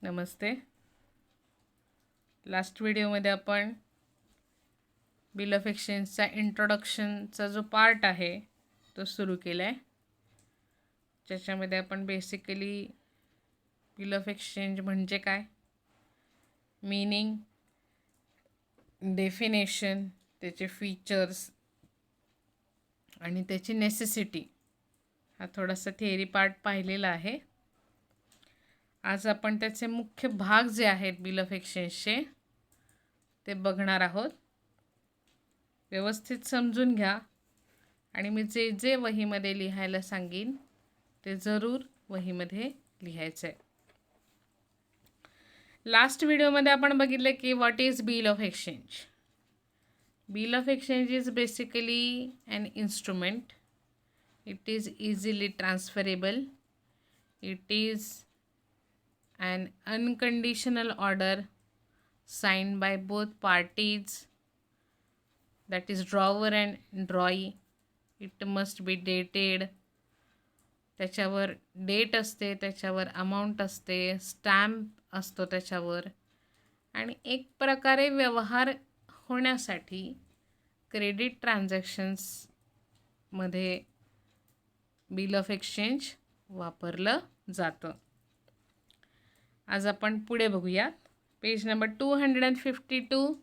नमस्ते. Last व्हिडिओमध्ये आपण bill of एक्सचेंजचा इंट्रोडक्शनचा जो पार्ट आहे तो सुरू केला आहे, ज्याच्यामध्ये आपण बेसिकली बिल ऑफ एक्सचेंज म्हणजे काय, मीनिंग, डेफिनेशन, त्याचे फीचर्स आणि त्याची नेसेसिटी हा थोडासा थिअरी पार्ट पाहिलेला आहे. आज आपण त्याचे मुख्य भाग जे आहेत बिल ऑफ एक्सचेंजचे ते बघणार आहोत. व्यवस्थित समजून घ्या आणि मी जे जे वहीमध्ये लिहायला सांगेन ते जरूर वहीमध्ये लिहायचं आहे. लास्ट व्हिडिओमध्ये आपण बघितले की what is bill of exchange. Bill of exchange is basically an instrument. It is easily transferable. It is an unconditional order signed by both parties, that is drawer and drawee. It must be dated. त्याच्यावर date असते, त्याच्यावर amount असते, stamp असतो त्याच्यावर, आणि एक प्रकारे व्यवहार होण्यासाठी क्रेडिट ट्रान्झॅक्शन्समध्ये बिल ऑफ एक्सचेंज वापरलं जातं. आज आपण पुढे बघूयात. Page number 252,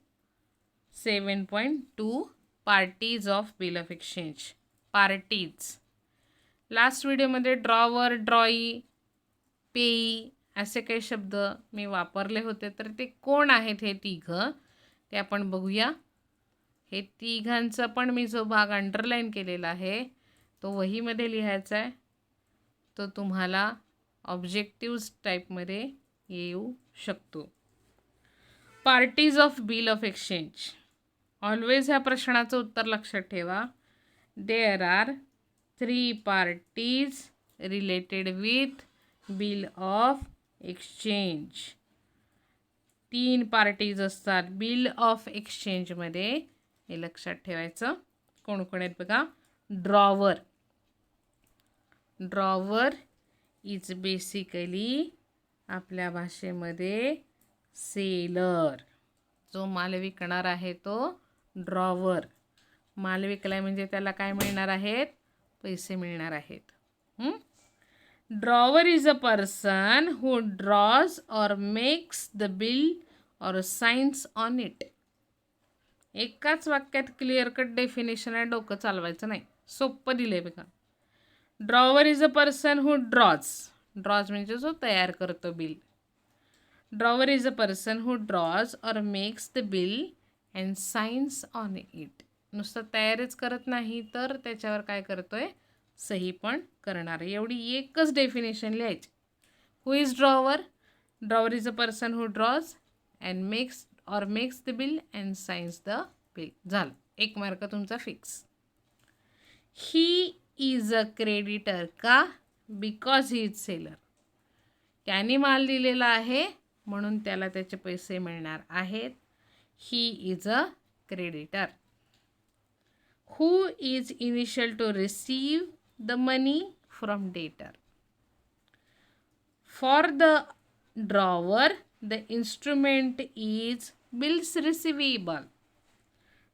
7.2 parties of bill of exchange. Parties. Last व्हिडिओमध्ये ड्रॉवर, ड्रॉई, पेई असे काही शब्द मी वापरले होते, तर ते कोण आहेत हे तिघं ते आपण बघूया. हे तिघांचा पण मी जो भाग अंडरलाईन केलेला आहे तो वहीमध्ये लिहायचा आहे. तो तुम्हाला ऑब्जेक्टिव्ज टाईपमध्ये येऊ शकतो. Parties of bill of exchange. Always ह्या प्रश्नाचं उत्तर लक्षात ठेवा. There are 3 parties related with bill of exchange. 3 parties असतात बिल ऑफ एक्सचेंजमध्ये, हे लक्षात ठेवायचं. कोण कोण आहेत बघा. ड्रॉवर. ड्रॉवर इज बेसिकली आपल्या भाषेमध्ये सेलर. जो माल विकणार आहे तो ड्रॉवर. माल विकलाय म्हणजे त्याला काय मिळणार आहेत, पैसे मिळणार आहेत. Drawer is a person who draws or makes the bill or signs on it. एकाच वाक्यात क्लिअर कट डेफिनेशन आहे, डोकं चालवायचं नाही. सोपं दिलंय बघा. Drawer is a person who draws. Draws म्हणजे जो तयार करतो bill. Drawer is a person who draws or makes the bill and signs on it. नुसतं तयारीच करत नाही तर त्याच्यावर काय करतोय, सही पण करणार. एवढी एकच डेफिनेशन लिहायची. Who is drawer. Drawer is a person who draws and makes the bill and signs the bill. झालं, 1 मार्क तुमचा fix. He is a creditor. का? Because he is seller. त्याने माल दिलेला आहे म्हणून त्याला त्याचे पैसे मिळणार आहेत. He is a creditor. Who is initial to receive the money from debtor. For the drawer the instrument is bills receivable.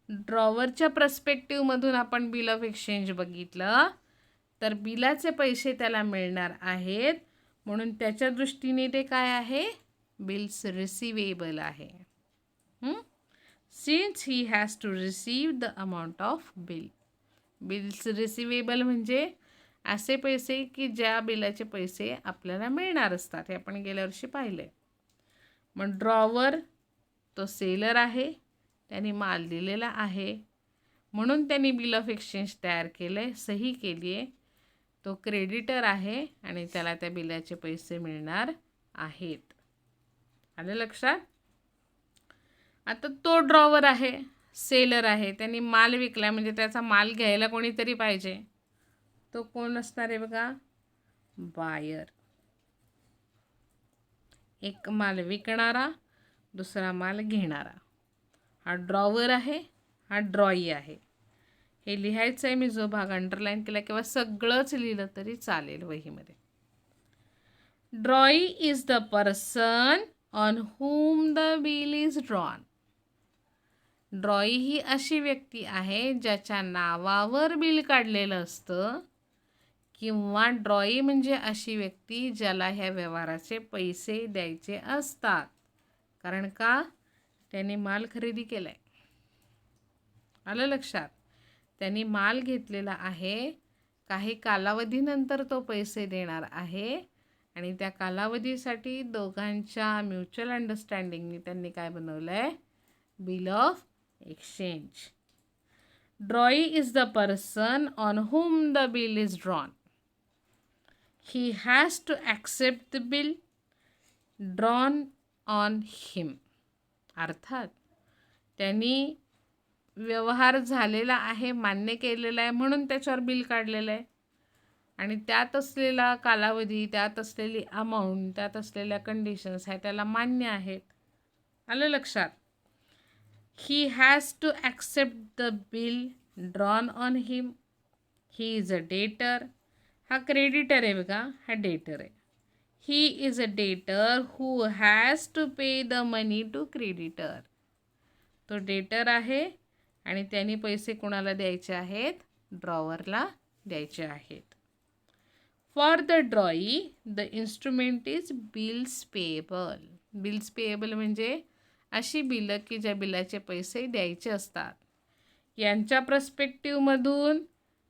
ड्रॉवरच्या पर्स्पेक्टिव्हमधून आपण बिल ऑफ एक्सचेंज बघितलं तर बिलाचे पैसे त्याला मिळणार आहेत म्हणून त्याच्या दृष्टीने ते काय आहे, बिल्स रिसिवेबल आहे. Since he has to receive the amount of bill. Bills receivable म्हणजे असे पैसे की ज्या बिलाचे पैसे आपल्याला मिळणार असतात. हे आपण गेल्या वर्षी पाहिले. मग ड्रॉवर तो सेलर आहे, त्यांनी माल दिलेला आहे म्हणून त्यांनी बिल ऑफ एक्सचेंज तयार केलं आहे, सही केली आहे. तो क्रेडिटर आहे आणि त्याला त्या बिलाचे पैसे मिळणार आहेत. आलं लक्षात. आता तो ड्रॉवर आहे, सेलर आहे, त्यांनी माल विकला म्हणजे त्याचा माल घ्यायला कोणीतरी पाहिजे. तो कोण असणार आहे बघा, बायर. एक माल विकणारा, दुसरा माल घेणारा. हा ड्रॉवर आहे, हा ड्रॉई आहे. हे लिहायचं आहे. मी जो भाग अंडरलाईन केला किंवा सगळंच लिहिलं तरी चालेल वहीमध्ये. Drawee is the person on whom the bill is drawn. Drawee ही अशी व्यक्ती आहे ज्याच्या नावावर बिल काढलेलं असतं, किंवा ड्रॉई म्हणजे अशी व्यक्ती ज्याला ह्या व्यवहाराचे पैसे द्यायचे असतात. कारण का? त्यांनी माल खरेदी केला आहे. आलं लक्षात? त्यांनी माल घेतलेला आहे, काही कालावधीनंतर तो पैसे देणार आहे आणि त्या कालावधीसाठी दोघांच्या म्युच्युअल अंडरस्टँडिंगनी त्यांनी काय बनवलं आहे? Bill of exchange. ड्रॉई is the person on whom the bill is drawn. He has to accept the bill drawn on him. अर्थात त्यांनी व्यवहार झालेला आहे, मान्य केलेला आहे, म्हणून त्याच्यावर बिल काढलेलं आहे आणि त्यात असलेला कालावधी, त्यात असलेली अमाऊंट, त्यात असलेल्या कंडिशन्स ह्या त्याला मान्य आहेत. आलं लक्षात? He has to accept the bill drawn on him. He is a debtor. हा क्रेडिटर आहे बघा, हा डेटर आहे. He is a debtor who has to pay the money to creditor. तो डेटर आहे आणि त्यांनी पैसे कोणाला द्यायचे आहेत? ड्रॉवरला द्यायचे आहेत. For the ड्रॉई the instrument is bills payable. Bills payable म्हणजे अशी बिलं की ज्या बिलाचे पैसे द्यायचे असतात. यांच्या पर्स्पेक्टिव्हमधून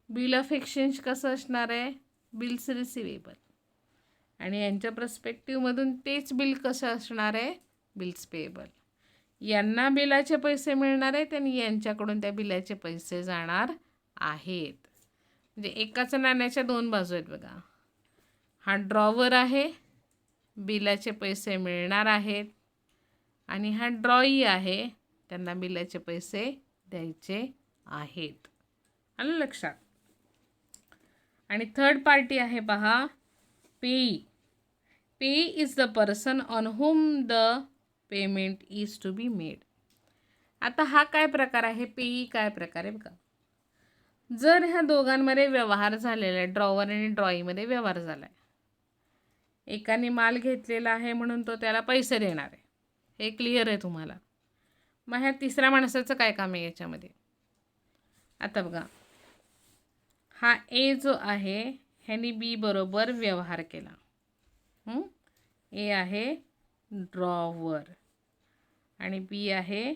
बिल ऑफ एक्सचेंज कसं असणार आहे? Bills receivable. आणि यांच्या पर्स्पेक्टिव्हमधून तेच बिल कसं असणार आहे? Bills payable. यांना बिलाचे पैसे मिळणार आहेत आणि यांच्याकडून त्या बिलाचे पैसे जाणार आहेत. म्हणजे एकाच नाण्याच्या दोन बाजू आहेत बघा. हा ड्रॉवर आहे, बिलाचे पैसे मिळणार आहेत, आणि हा ड्रॉई आहे, त्यांना बिलाचे पैसे द्यायचे आहेत. आलं लक्षात? आणि थर्ड पार्टी आहे पहा, payee. Payee is the person on whom the payment is to be made. आता हा काय प्रकार आहे? पेई काय प्रकार आहे बघा. जर ह्या दोघांमध्ये व्यवहार झालेला आहे, ड्रॉवर आणि ड्रॉईमध्ये व्यवहार झाला आहे, एकाने माल घेतलेला आहे म्हणून तो त्याला पैसे देणार आहे, हे क्लिअर आहे तुम्हाला. मग ह्या तिसऱ्या माणसाचं काय काम आहे याच्यामध्ये? आता बघा, हा ए जो आहे ह्यानी बी बरोबर व्यवहार केला. ए आहे ड्रॉवर आणि बी आहे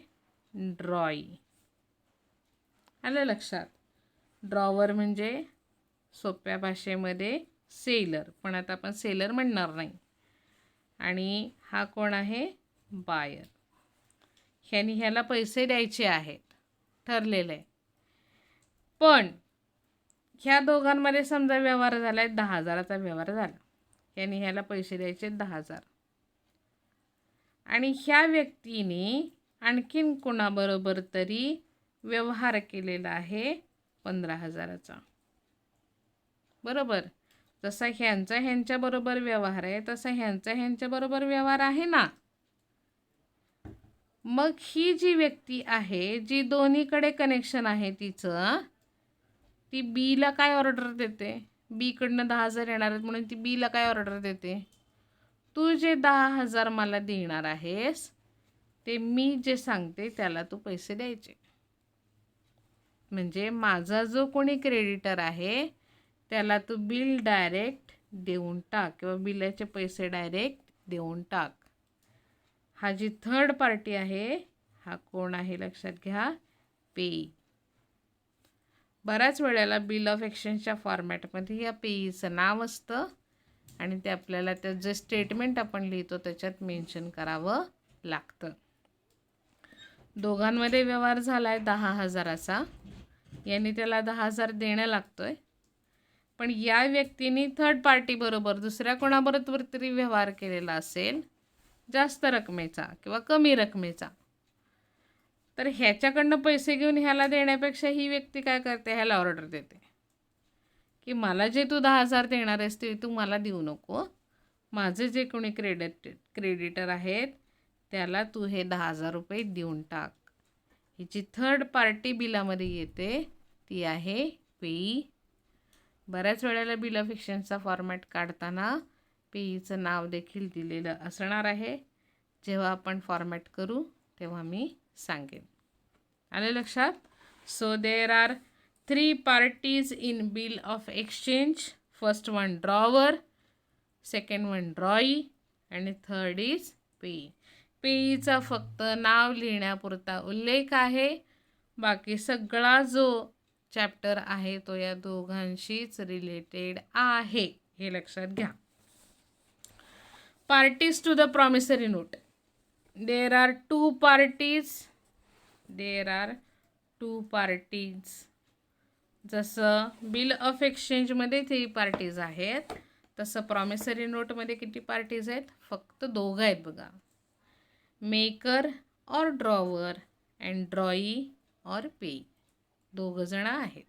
ड्रॉई. आलं लक्षात? ड्रॉवर म्हणजे सोप्या भाषेमध्ये सेलर, पण आता आपण सेलर म्हणणार नाही. आणि हा कोण आहे? बायर. ह्यानी ह्याला पैसे द्यायचे आहेत, ठरलेलं आहे. पण ह्या दोघांमध्ये समजा व्यवहार झाला आहे, 10,000चा व्यवहार झाला. ह्यानी ह्याला पैसे द्यायचे 10,000 आणि ह्या व्यक्तीने आणखीन कोणाबरोबर तरी व्यवहार केलेला आहे 15,000चा. बरोबर? जसा ह्यांचा ह्यांच्याबरोबर व्यवहार आहे तसा ह्यांचा ह्यांच्याबरोबर व्यवहार आहे ना. मग ही जी व्यक्ती आहे, जी दोन्हीकडे कनेक्शन आहे तिचं, ती बीला काय ऑर्डर देते? बीकडनं 10,000 येणार आहेत म्हणून ती बीला काय ऑर्डर देते? तू जे 10,000 मला देणार आहेस ते मी जे सांगते त्याला तू पैसे द्यायचे. म्हणजे माझा जो कोणी क्रेडिटर आहे त्याला तू बिल डायरेक्ट देऊन टाक किंवा बिलाचे पैसे डायरेक्ट देऊन टाक. हा जी थर्ड पार्टी आहे हा कोण आहे लक्षात घ्या? पेई. बऱ्याच वेळेला बिल ऑफ एक्सचेंजच्या फॉर्मॅटमध्ये या पेईचं नाव असतं आणि ते आपल्याला त्या जे स्टेटमेंट आपण लिहितो त्याच्यात मेन्शन करावं लागतं. दोघांमध्ये व्यवहार झाला आहे 10,000चा, यांनी त्याला 10,000 देणं लागतोय. पण या व्यक्तीने थर्ड पार्टीबरोबर दुसऱ्या कोणाबरोबर तरी व्यवहार केलेला असेल जास्त रकमेचा किंवा कमी रकमेचा, तर ह्याच्याकडनं पैसे घेऊन ह्याला देण्यापेक्षा ही व्यक्ती काय करते? ह्याला ऑर्डर देते की मला जे तू 10,000 देणार आहेस ते तू मला देऊ नको, माझे जे कोणी क्रेडिटर आहेत त्याला तू हे 10,000 रुपये देऊन टाक. ही जी थर्ड पार्टी बिलामध्ये येते ती आहे पेई. बऱ्याच वेळेला बिल ऑफ एक्सचेंजचा फॉर्मॅट काढताना पेईचं नाव देखील दिलेलं असणार आहे. जेव्हा आपण फॉर्मॅट करू तेव्हा मी सांगेन. आलं लक्षात? So there are 3 parties in bill of exchange. First one drawer, second one ड्रॉई आणि थर्ड इज पेई. पेईचा फक्त नाव लिहिण्यापुरता उल्लेख आहे. बाकी सगळा जो चॅप्टर आहे तो या दोघांशीच रिलेटेड आहे, हे लक्षात घ्या. Parties to the promissory note. There are 2 parties. जसं बिल ऑफ एक्सचेंजमध्ये 3 पार्टीज आहेत, तसं प्रॉमिसरी नोटमध्ये किती पार्टीज आहेत? फक्त 2 आहेत बघा. मेकर और ड्रॉवर अँड ड्रॉई और पेई. 2 जण आहेत.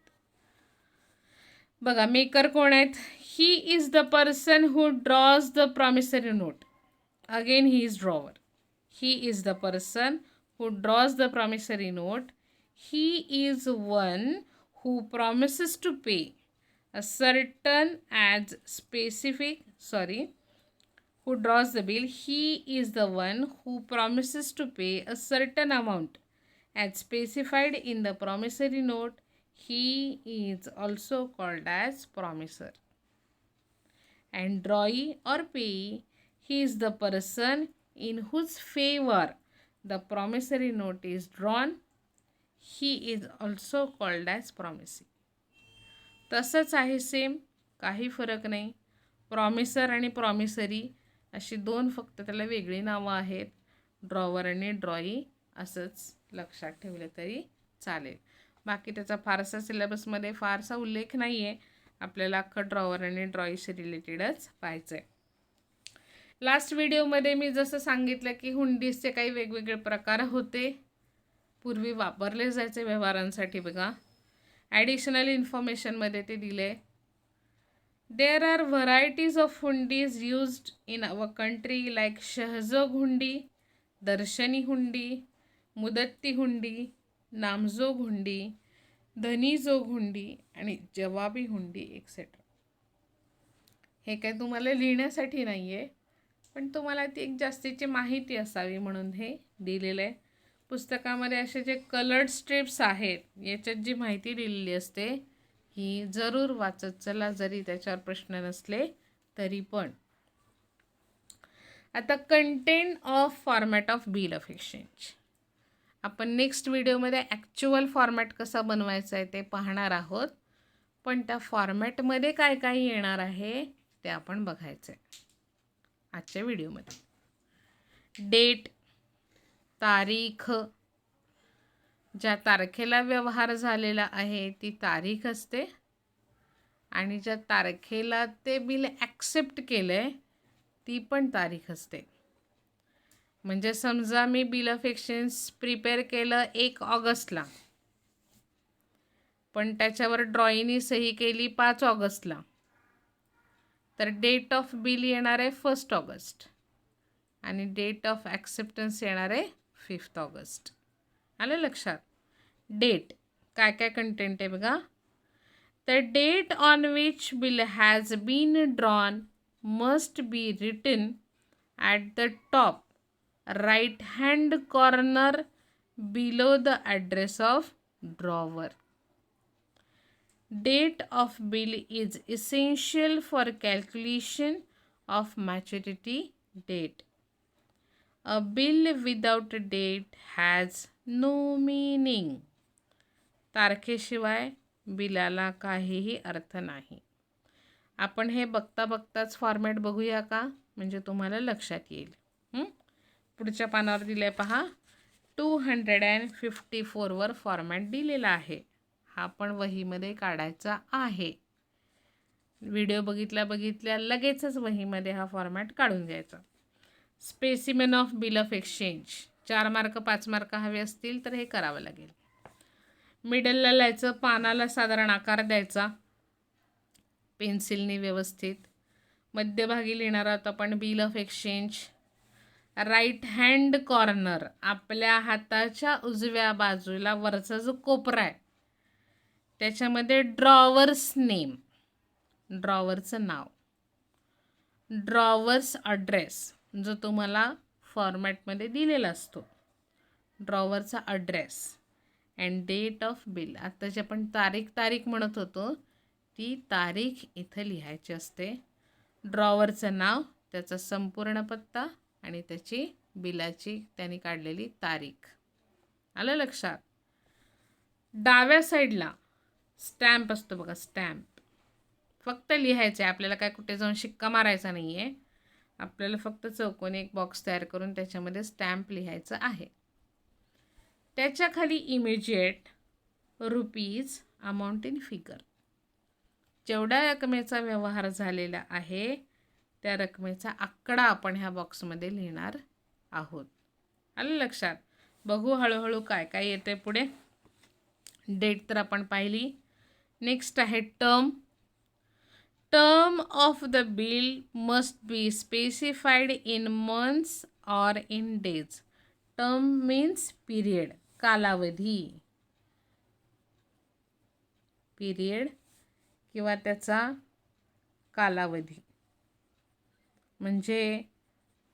बघा मेकर कोण आहेत? He is the person who drawers the promissory note. Again he is drawer. He is the person who draws the promissory note. He is one who promises to pay a certain as specific, who draws the bill. He is the one who promises to pay a certain amount as specified in the promissory note. He is also called as promisor. And drawee or payee, he is the person in whose favor the promissory note is drawn. He is also called as promisee. तसंच आहे same, काही फरक नाही. Promiser आणि promissory अशी 2 फक्त त्याला वेगळी नावं आहेत. ड्रॉवर आणि ड्रॉई असंच लक्षात ठेवलं तरी चालेल. बाकी त्याचा फारसा सिलेबसमध्ये फारसा उल्लेख नाही आहे. आपल्याला अख्खं ड्रॉवर आणि ड्रॉईशी रिलेटेडच पाहायचं आहे. लास्ट व्हिडिओमध्ये मी जसं सांगितलं की हुंडीजचे काही वेगवेगळे प्रकार होते, पूर्वी वापरले जायचे व्यवहारांसाठी. बघा ॲडिशनल इन्फॉर्मेशनमध्ये ते दिले. There are varieties of hundis used in our country like shahjog hundi, darshani हुंडी, मुदत्ती हुंडी, नामजोग हुंडी, धनीजोग हुंडी आणि जवाबी हुंडी एक्सेट्रा. हे काय तुम्हाला लिहिण्यासाठी नाही आहे, पण तुम्हाला ती एक जास्तीची माहिती असावी म्हणून हे दिलेलं आहे. पुस्तकामध्ये असे जे कलर्ड स्ट्रिप्स आहेत याच्यात जी माहिती दिलेली असते ही जरूर वाचत चला, जरी त्याच्यावर प्रश्न नसले तरी पण. आता content of format of bill of exchange. आपण नेक्स्ट व्हिडिओमध्ये ॲक्च्युअल फॉर्मॅट कसा बनवायचा आहे ते पाहणार आहोत, पण त्या फॉर्मॅटमध्ये काय काय येणार आहे ते आपण बघायचं आहे आजच्या व्हिडिओमध्ये. डेट, तारीख, ज्या तारखेला व्यवहार झालेला आहे ती तारीख असते आणि ज्या तारखेला ते बिल ॲक्सेप्ट केलं आहे ती पण तारीख असते. म्हणजे समजा मी बिल ऑफ एक्सचेंज प्रिपेअर केलं 1 ऑगस्टला, पण त्याच्यावर ड्रॉईनी सही केली 5 ऑगस्टला, तर डेट ऑफ बिल येणार आहे 1 ऑगस्ट आणि डेट ऑफ ॲक्सेप्टन्स येणार आहे 5 ऑगस्ट. आलं लक्षात? डेट काय काय कंटेंट आहे बघा. The date on which bill has been drawn must be written at the top right hand corner below the address of drawer. Date of bill is essential for calculation of maturity date. A bill without a date has no meaning. तारखेशिवाय बिलाला काहीही अर्थ नाही. आपण हे बघता बघताच format बघूया का, म्हणजे तुम्हाला लक्षात येईल. पुढच्या पानावर दिलं पहा. 254 वर फॉर्मॅट दिलेला आहे. हा पण वहीमध्ये काढायचा आहे. व्हिडिओ बघितल्या लगेचच वहीमध्ये हा फॉर्मॅट काढून घ्यायचा. Specimen of bill of exchange. 4 mark 5 mark हवे असतील तर हे करावं लागेल. मिडलला लिहायचं, पानाला साधारण आकार द्यायचा पेन्सिलने व्यवस्थित. मध्यभागी लिहिणार आहोत आपण bill of exchange. Right hand corner, आपल्या हाताच्या उजव्या बाजूला वरचा जो कोपरा आहे त्याच्यामध्ये ड्रॉवर्स नेम, ड्रॉवरचं नाव. ड्रॉवर्स ॲड्रेस जो तुम्हाला फॉर्मॅटमध्ये दिलेला असतो, ड्रॉवरचा address and date of bill. आत्ताची आपण तारीख म्हणत होतो, ती तारीख इथं लिहायची असते. ड्रॉवरचं नाव, त्याचा संपूर्ण पत्ता आणि त्याची बिलाची त्यांनी काढलेली तारीख. आलं लक्षात? डाव्या साईडला स्टॅम्प असतो बघा, स्टॅम्प फक्त लिहायचं आहे. आपल्याला काय कुठे जाऊन शिक्का मारायचा नाही आहे. आपल्याला फक्त चौकोनी एक बॉक्स तयार करून त्याच्यामध्ये स्टॅम्प लिहायचं आहे. त्याच्या खाली immediate rupees amount in figure, जेवढ्या रकमेचा व्यवहार झालेला आहे त्या रकमेचा आकडा आपण ह्या बॉक्समध्ये लिहिणार आहोत. आलं लक्षात? बघू हळूहळू काय काय येते पुढे. डेट तर आपण पाहिली. नेक्स्ट आहे term. Term of the bill must be specified in months or in days. Term means period, कालावधी, पिरियड किंवा त्याचा कालावधी. म्हणजे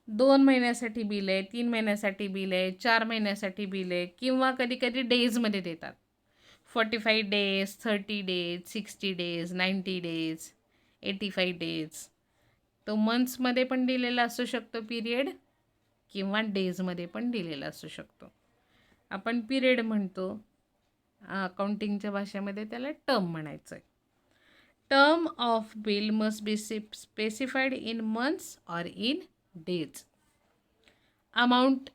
2 महिन्यासाठी बिल आहे, 3 महिन्यासाठी बिल आहे, 4 महिन्यासाठी बिल आहे, किंवा कधी कधी डेजमध्ये देतात. 45 days, 30 days, 60 days, 90 days, 85 days. तो मंथ्समध्ये पण दिलेला असू शकतो पिरियड, किंवा डेजमध्ये पण दिलेला असू शकतो. आपण पिरियड म्हणतो, अकाउंटिंगच्या भाषेमध्ये त्याला टर्म म्हणायचं आहे. Term of bill must be specified in months or in days. Amount,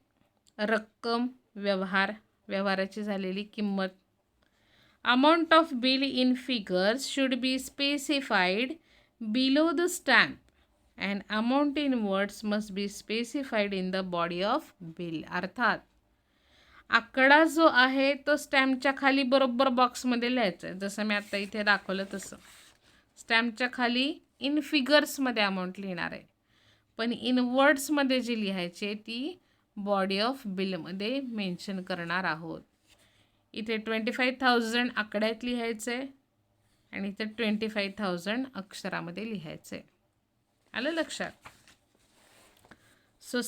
रक्कम, व्यवहाराची झालेली किंमत. Amount of bill in figures should be specified below the stamp and amount in words must be specified in the body of bill. अर्थात आकडा जो आहे तो स्टॅम्पच्या खाली बरोबर बॉक्समध्ये लिहायचा आहे, जसं मी आत्ता इथे दाखवलं तसं. स्टॅम्पच्या खाली इन फिगर्समध्ये अमाऊंट लिहिणार आहे, पण इन वर्ड्समध्ये जी लिहायची आहे ती बॉडी ऑफ बिलमध्ये मेन्शन करणार आहोत. इथे 25,000 आकड्यात लिहायचं आहे आणि इथे 25,000 अक्षरामध्ये लिहायचं आहे. आलं लक्षात? So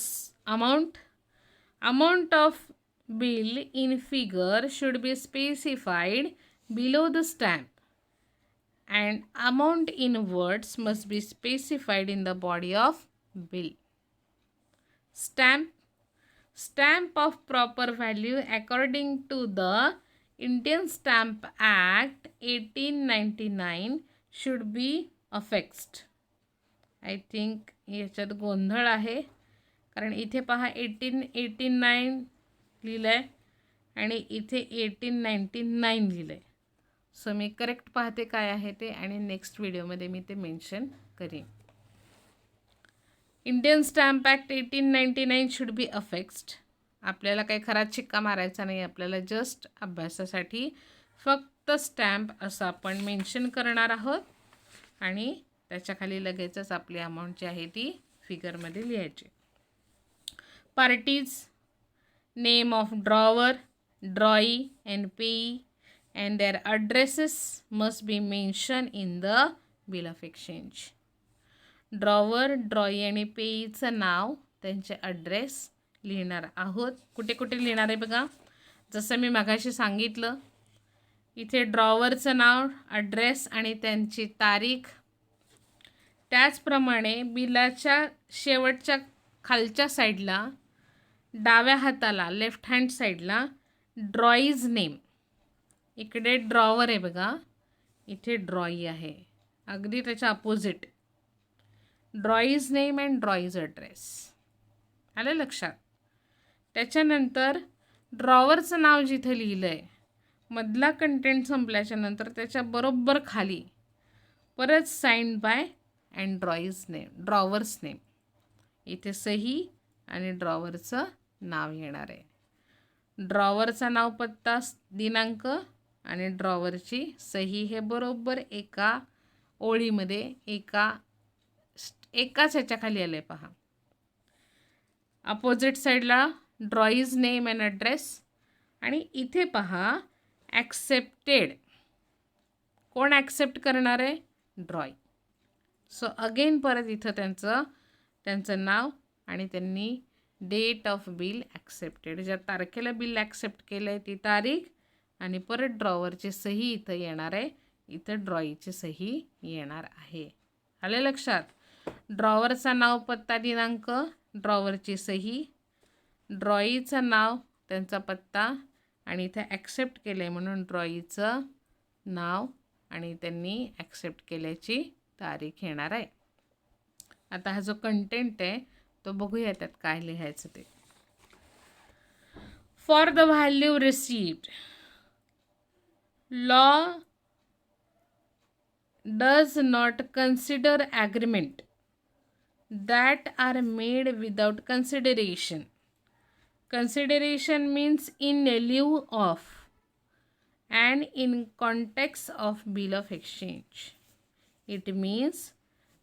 amount of bill in figure should be specified below the stamp and amount in words must be specified in the body of bill. Stamp of proper value according to the Indian Stamp Act 1899 should be affixed. I think याच्यात गोंधळ आहे, कारण इथे पहा 1889 लिहिलं आहे आणि इथे 1899 लिहिलं आहे. सो मी करेक्ट पाहते काय आहे ते आणि नेक्स्ट व्हिडिओमध्ये मी ते मेन्शन करीन. Indian stamp act 1899 should be affixed. आपल्याला काही खराच शिक्का मारायचा नाही, आपल्याला जस्ट अभ्यासासाठी फक्त स्टॅम्प असं आपण मेन्शन करणार आहोत आणि त्याच्याखाली लगेचच आपली अमाऊंट जी आहे ती फिगरमध्ये लिहायची. Parties, name of drawer, drawee and payee and their addresses must be mentioned in the bill of exchange. Drawer, ड्रॉई आणि पेईचं नाव, त्यांचे ॲड्रेस लिहिणार आहोत. कुठे कुठे लिहिणार आहे बघा, जसं मी मगाशी सांगितलं, इथे ड्रॉवरचं नाव, ॲड्रेस आणि त्यांची तारीख. त्याचप्रमाणे बिलाच्या शेवटच्या खालच्या साईडला डाव्या हाताला लेफ्ट हँड साईडला ड्रॉईज नेम. इकडे ड्रॉवर आहे बघा, इथे ड्रॉई आहे, अगदी त्याच्या opposite. Drawee's name and drawee's address. आलं लक्षात? त्याच्यानंतर ड्रॉवरचं नाव जिथं लिहिलं आहे, मधला कंटेंट संपल्याच्या नंतर त्याच्या बरोबर खाली परत sign by and drawee's name, drawer's name. इथे सही आणि ड्रॉवरचं नाव येणार आहे. ड्रॉवरचा नाव, पत्ता, दिनांक आणि ड्रॉवरची सही हे बरोबर एका ओळीमध्ये एकाच ह्याच्या खाली आलं आहे पहा. अपोजिट साईडला ड्रॉईज नेम अँड ॲड्रेस आणि इथे पहा ॲक्सेप्टेड. कोण ॲक्सेप्ट करणार आहे? ड्रॉई. सो अगेन परत इथं त्यांचं नाव आणि त्यांनी डेट ऑफ बिल ॲक्सेप्टेड, ज्या तारखेला बिल ॲक्सेप्ट केलं आहे ती तारीख, आणि परत ड्रॉवरची सही इथं येणार आहे, इथं ड्रॉईची सही येणार आहे. आले लक्षात? ड्रॉवरचा नाव, पत्ता, दिनांक, ड्रॉवरची सही, ड्रॉईचं नाव, त्यांचा पत्ता, आणि इथं ॲक्सेप्ट केलं आहे म्हणून ड्रॉईचं नाव आणि त्यांनी ॲक्सेप्ट केल्याची तारीख येणार आहे. आता हा जो कंटेंट आहे तो बघूया त्यात काय लिहायचं ते. For the value received, law does not consider agreement that are made without consideration. Consideration means in lieu of and in context of bill of exchange. It means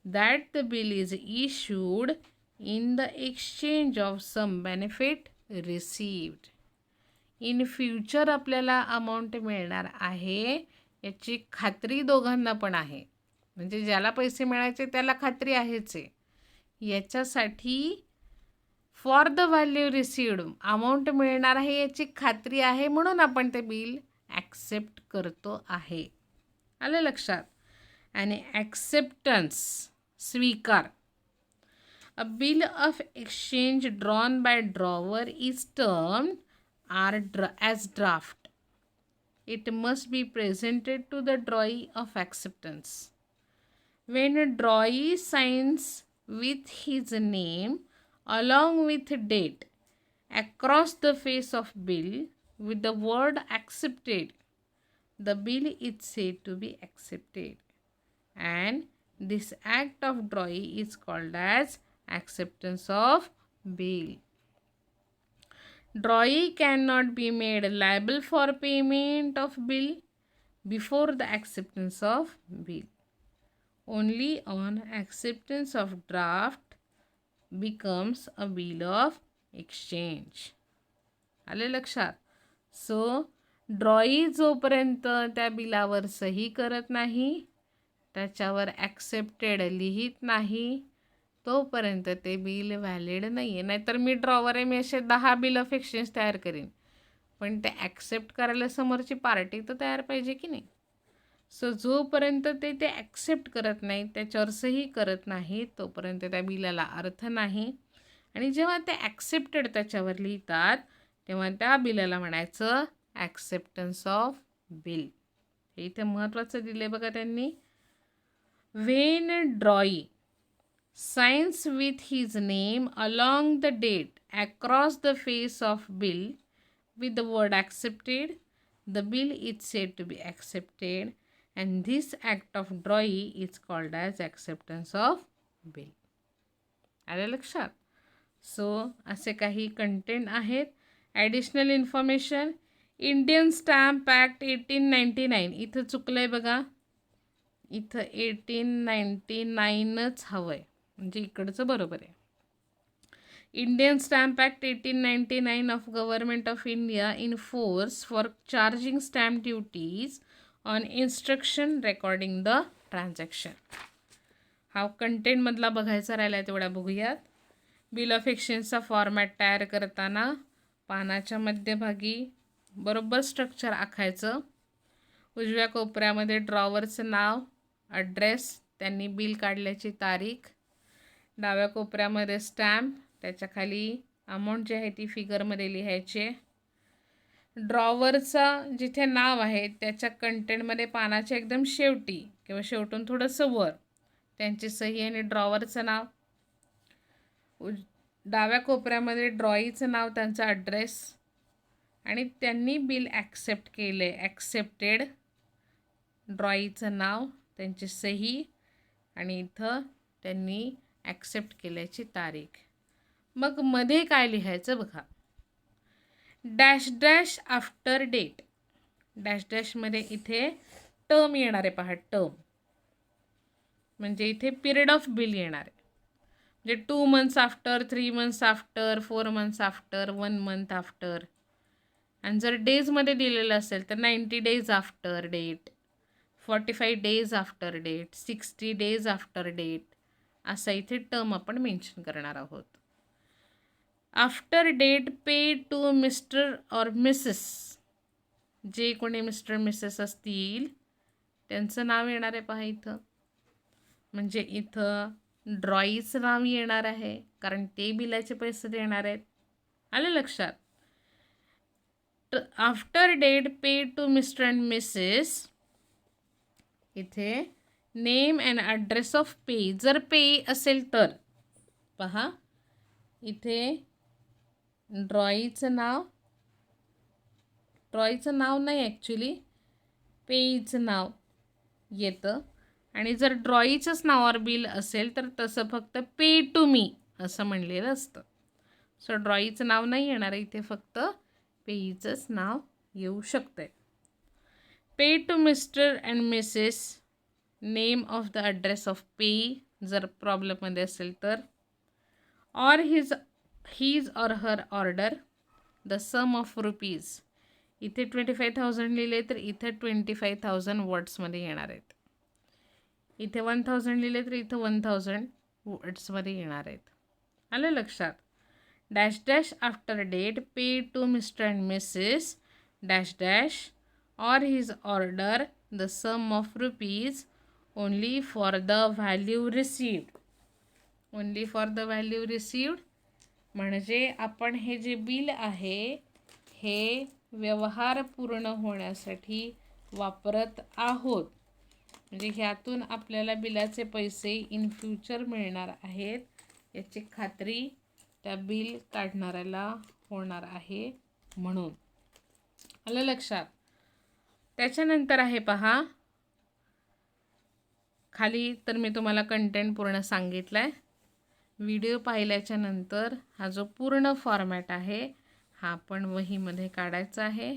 that the bill is issued in the exchange of some benefit received. In future आपल्याला amount मिळणार आहे याची खात्री दोघांना पण आहे, म्हणजे ज्याला पैसे मिळायचे त्याला खात्री आहेच आहे. याच्यासाठी for the value received, amount मिळणार आहे याची खात्री आहे म्हणून आपण ते बिल ॲक्सेप्ट करतो आहे. आलं लक्षात? आणि ॲक्सेप्टन्स, स्वीकार. A bill of exchange drawn by drawer is termed as draft. It must be presented to the drawee of acceptance. When drawee signs with his name along with date across the face of bill with the word accepted, the bill is said to be accepted, and this act of drawing is called as acceptance of bill. Drawee cannot be made liable for payment of bill before the acceptance of bill. Only on acceptance of draft becomes a bill of exchange. आले लक्षात? So ड्रॉई जोपर्यंत त्या बिलावर सही करत नाही, त्याच्यावर accepted लिहित नाही, तोपर्यंत ते बिल व्हॅलिड नाही आहे. नाहीतर मी ड्रॉवर आहे, मी असे 10 बिल ऑफ एक्सचेंज तयार करीन, पण ते ॲक्सेप्ट करायला समोरची पार्टी तर तयार पाहिजे की नाही. सो जोपर्यंत ते ॲक्सेप्ट करत नाही, त्याच्यावर सही करत नाही, तोपर्यंत त्या बिलाला अर्थ नाही. आणि जेव्हा ते ॲक्सेप्टेड त्याच्यावर लिहितात तेव्हा त्या बिलाला म्हणायचं ॲक्सेप्टन्स ऑफ बिल. हे इथे महत्त्वाचं दिलं आहे बघा त्यांनी. When drawee signs with his name along the date across the face of bill with the word accepted, the bill is said to be accepted, and this act of drawing is called as acceptance of bill. आलं लक्षात? So असे काही content आहेत. Additional information, Indian stamp act 1899, इथं चुकलं आहे बघा, इथं 1899च हवं आहे, म्हणजे इकडचं बरोबर आहे. Indian stamp act 1899 of government of India in force for charging stamp duties on instruction recording the transaction. हा कंटेंटमधला बघायचा राहिला आहे तेवढा बघूयात. बिल ऑफ एक्सचेंजचा फॉर्मॅट तयार करताना पानाच्या मध्यभागी बरोबर स्ट्रक्चर आखायचं. उजव्या कोपऱ्यामध्ये ड्रॉवरचं नाव, ॲड्रेस, त्यांनी बिल काढल्याची तारीख. डाव्या कोपऱ्यामध्ये स्टॅम्प, त्याच्याखाली अमाऊंट जी आहे ती फिगरमध्ये लिहायची. ड्रॉवरचा जिथे नाव आहे त्याच्या कंटेंटमध्ये पानाच्या एकदम शेवटी किंवा शेवटून थोडंसं वर त्यांची सही आणि ड्रॉवरचं नाव. डाव्या कोपऱ्यामध्ये ड्रॉईचं नाव, त्यांचा ॲड्रेस, आणि त्यांनी बिल ॲक्सेप्ट केलं आहे, ॲक्सेप्टेड, ड्रॉईचं नाव, त्यांची सही, आणि इथं त्यांनी ॲक्सेप्ट केल्याची तारीख. मग मध्ये काय लिहायचं बघा, dash dash after date. Dash डॅशमध्ये इथे टर्म येणार आहे पहा, टर्म म्हणजे इथे पिरियड ऑफ बिल येणार आहे. म्हणजे 2 months after, 3 months after, 4 months after, 1 month after. आणि जर डेजमध्ये दिलेलं असेल तर 90 days after date, 45 days after date, 60 days after date असा इथे टर्म आपण मेन्शन करणार आहोत. After date pay to Mr or Mrs, जे कोणी मिस्टर मिसेस असतील त्यांचं नाव येणार आहे पहा इथं. म्हणजे इथं ड्रॉईचं नाव येणार आहे कारण ते बिलाचे पैसे देणार आहेत. आलं लक्षात. After date pay to mister and Mrs, इथे नेम अँड ॲड्रेस ऑफ पे, जर पे असेल तर पहा इथे ड्रॉईचं नाव नाही ॲक्च्युली, पेईचं नाव येतं. आणि जर ड्रॉईचंच नावावर बिल असेल तर तसं फक्त पे टू मी असं म्हणलेलं असतं. सो ड्रॉईचं नाव नाही येणार आहे इथे, फक्त पेईचंच नाव येऊ शकतं. Pay to mister and missus, name of the address of पे जर प्रॉब्लेममध्ये असेल तर, or his or her order, the sum of rupees. इथे 25,000 लिहिले तर इथे 25,000 वर्ड्समध्ये येणार आहेत. इथे 1,000 लिहिले तर इथं 1,000 वर्ड्समध्ये येणार आहेत. आलं लक्षात. Dash dash after date pay to mister and Mrs dash dash or his order the sum of rupees only for the value received. Only for the value received म्हणजे आपण हे जे बिल आहे हे व्यवहार पूर्ण होण्यासाठी वापरत आहोत. म्हणजे ह्यातून आपल्याला बिलाचे पैसे इन फ्युचर मिळणार आहेत याची खात्री त्या बिल काढणाऱ्याला होणार आहे म्हणून. आलं लक्षात. त्याच्यानंतर आहे पहा खाली, तर मी तुम्हाला कंटेंट पूर्ण सांगितलं आहे. व्हिडिओ पाहिल्याच्या नंतर हा जो पूर्ण फॉर्मॅट आहे हा आपण वहीमध्ये काढायचा आहे.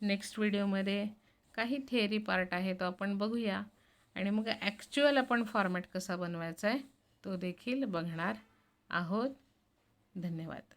नेक्स्ट व्हिडिओमध्ये काही थिअरी पार्ट आहे तो आपण बघूया आणि मग ॲक्च्युअल आपण फॉर्मॅट कसा बनवायचा आहे तो देखील बघणार आहोत. धन्यवाद.